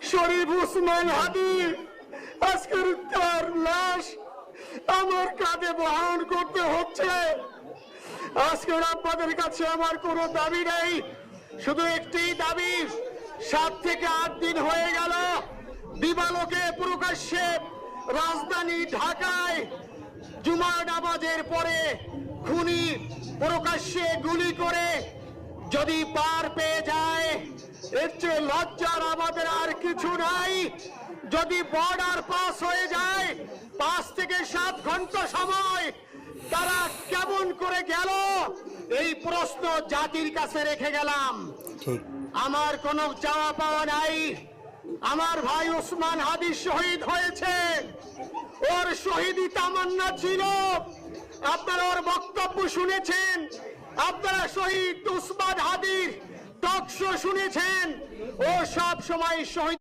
শরীফ উসমান হাদি আজকের তার লাশ আমার কাঁধে বহন করতে হচ্ছে। আজকের আপনাদের কাছে আমার কোনো দাবি নেই, শুধু একটি দাবি। 7 থেকে 8 দিন হয়ে গেল দিবালোকে প্রকাশ্যে রাজধানী ঢাকায় জুমার নামাজের পরে খুনি প্রকাশ্যে গুলি করে যদি পার পেয়ে যায়, এর চেয়ে লজ্জার আমাদের আর কিছু নাই। যদি বর্ডার পাস হয়ে যায়, 5 থেকে 7 ঘন্টা সময় তারা কেমন করে গেল, এই প্রশ্ন জাতির কাছে রেখে গেলাম। আমার কোনো চাওয়া পাওয়া নাই। আমার ভাই উসমান হাদি শহীদ হয়েছে, ওর শহীদি তামান্না ছিল। আপনারা ওর বক্তব্য শুনেছেন, আপনারা শহীদ উসমান হাদির টক শো শুনেছেন। ও সব সময় শহীদ